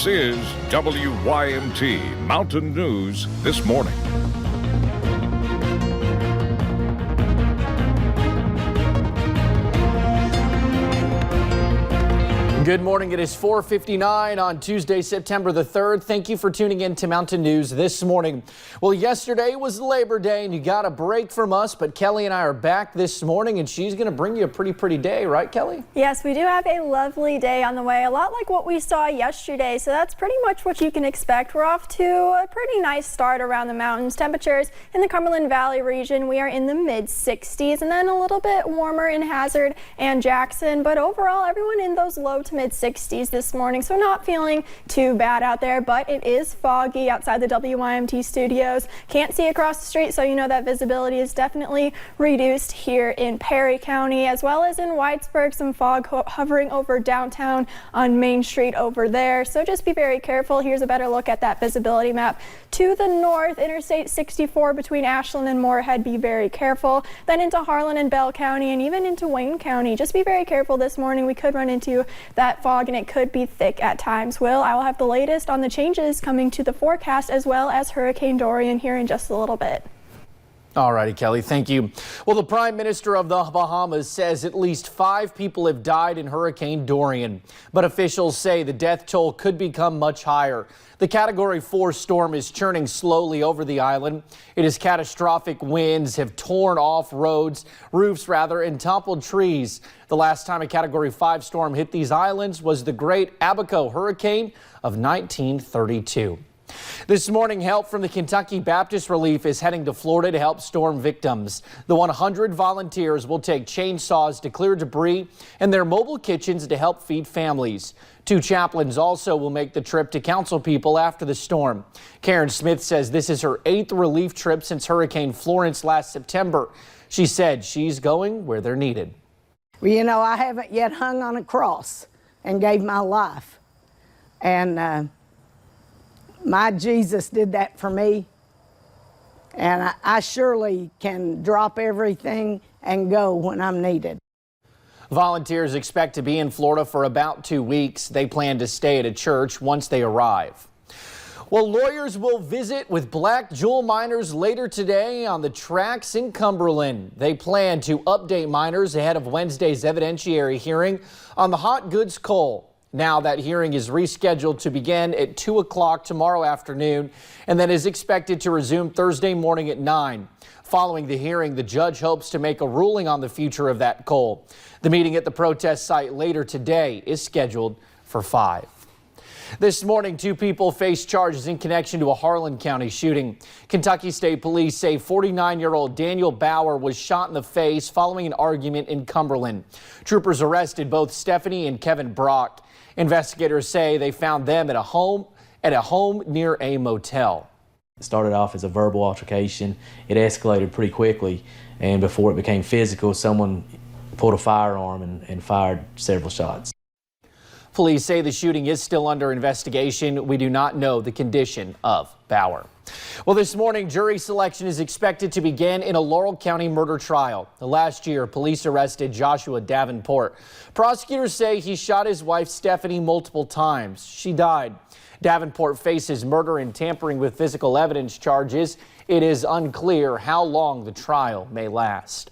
This is WYMT Mountain News This Morning. Good morning. It is 4:59 on Tuesday, September the 3rd. Thank you for tuning in to Mountain News This Morning. Well, yesterday was Labor Day and you got a break from us, but Kelly and I are back this morning and she's going to bring you a pretty day, right, Kelly? Yes, we do have a lovely day on the way, a lot like what we saw yesterday, so that's pretty much what you can expect. We're off to a pretty nice start around the mountains. Temperatures in the Cumberland Valley region, we are in the mid-60s and then a little bit warmer in Hazard and Jackson, but overall everyone in those low to mid-60s this morning, so not feeling too bad out there, but it is foggy outside the WYMT studios. Can't see across the street, so you know that visibility is definitely reduced here in Perry County, as well as in Whitesburg. Some fog hovering over downtown on Main Street over there, so just be very careful. Here's a better look at that visibility map. To the north, Interstate 64 between Ashland and Moorhead, be very careful. Then into Harlan and Bell County and even into Wayne County. Just be very careful this morning. We could run into that fog and it could be thick at times. I will have the latest on the changes coming to the forecast as well as Hurricane Dorian here in just a little bit. All righty, Kelly, thank you. Well, the Prime Minister of the Bahamas says at least 5 people have died in Hurricane Dorian, but officials say the death toll could become much higher. The Category 4 storm is churning slowly over the island. It is catastrophic winds have torn off roofs, and toppled trees. The last time a Category 5 storm hit these islands was the Great Abaco Hurricane of 1932. This morning, help from the Kentucky Baptist Relief is heading to Florida to help storm victims. The 100 volunteers will take chainsaws to clear debris and their mobile kitchens to help feed families. 2 chaplains also will make the trip to counsel people after the storm. Karen Smith says this is her 8th relief trip since Hurricane Florence last September. She said she's going where they're needed. Well, you know, I haven't yet hung on a cross and gave my life. And my Jesus did that for me, and I surely can drop everything and go when I'm needed. Volunteers expect to be in Florida for about 2 weeks. They plan to stay at a church once they arrive. Well, lawyers will visit with black jewel miners later today on the tracks in Cumberland. They plan to update miners ahead of Wednesday's evidentiary hearing on the hot goods coal. Now that hearing is rescheduled to begin at 2 o'clock tomorrow afternoon and then is expected to resume Thursday morning at 9. Following the hearing, the judge hopes to make a ruling on the future of that coal. The meeting at the protest site later today is scheduled for 5. This morning, 2 people face charges in connection to a Harlan County shooting. Kentucky State Police say 49-year-old Daniel Bauer was shot in the face following an argument in Cumberland. Troopers arrested both Stephanie and Kevin Brock. Investigators say they found them at a home near a motel. It started off as a verbal altercation. It escalated pretty quickly, and before it became physical, someone pulled a firearm and fired several shots. Police say the shooting is still under investigation. We do not know the condition of Bauer. Well, this morning, jury selection is expected to begin in a Laurel County murder trial. Last year, police arrested Joshua Davenport. Prosecutors say he shot his wife Stephanie multiple times. She died. Davenport faces murder and tampering with physical evidence charges. It is unclear how long the trial may last.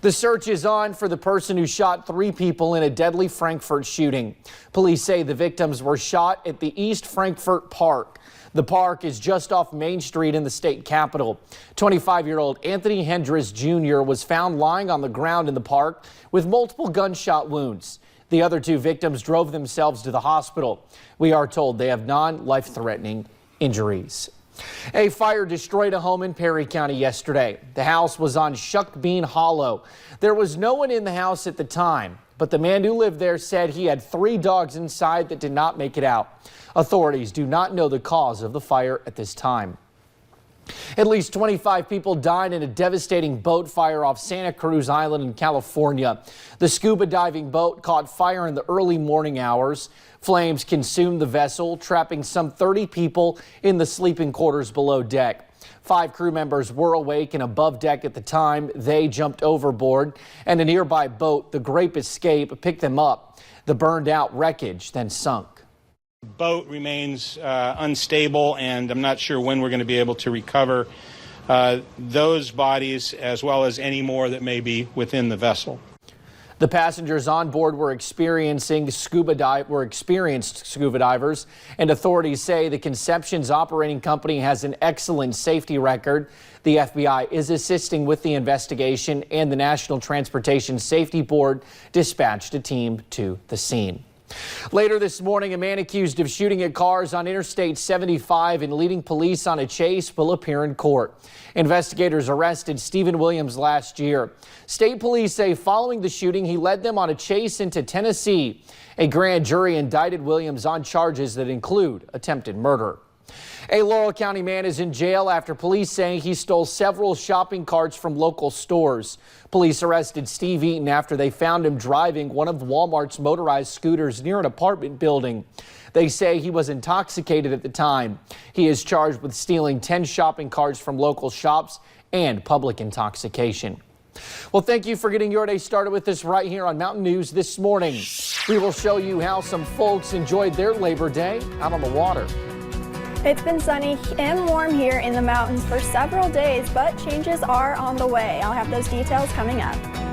The search is on for the person who shot 3 people in a deadly Frankfort shooting. Police say the victims were shot at the East Frankfort Park. The park is just off Main Street in the state capital. 25-year-old Anthony Hendris Jr. was found lying on the ground in the park with multiple gunshot wounds. The other 2 victims drove themselves to the hospital. We are told they have non-life-threatening injuries. A fire destroyed a home in Perry County yesterday. The house was on Shuck Bean Hollow. There was no one in the house at the time, but the man who lived there said he had 3 dogs inside that did not make it out. Authorities do not know the cause of the fire at this time. At least 25 people died in a devastating boat fire off Santa Cruz Island in California. The scuba diving boat caught fire in the early morning hours. Flames consumed the vessel, trapping some 30 people in the sleeping quarters below deck. 5 crew members were awake and above deck at the time. They jumped overboard, and a nearby boat, the Grape Escape, picked them up. The burned out wreckage then sunk. Boat remains unstable, and I'm not sure when we're going to be able to recover those bodies as well as any more that may be within the vessel. The passengers on board were experienced scuba divers, and authorities say the Conception's operating company has an excellent safety record. The FBI is assisting with the investigation, and the National Transportation Safety Board dispatched a team to the scene. Later this morning, a man accused of shooting at cars on Interstate 75 and leading police on a chase will appear in court. Investigators arrested Stephen Williams last year. State police say following the shooting, he led them on a chase into Tennessee. A grand jury indicted Williams on charges that include attempted murder. A Laurel County man is in jail after police saying he stole several shopping carts from local stores. Police arrested Steve Eaton after they found him driving one of Walmart's motorized scooters near an apartment building. They say he was intoxicated at the time. He is charged with stealing 10 shopping carts from local shops and public intoxication. Well, thank you for getting your day started with us right here on Mountain News this morning. We will show you how some folks enjoyed their Labor Day out on the water. It's been sunny and warm here in the mountains for several days, but changes are on the way. I'll have those details coming up.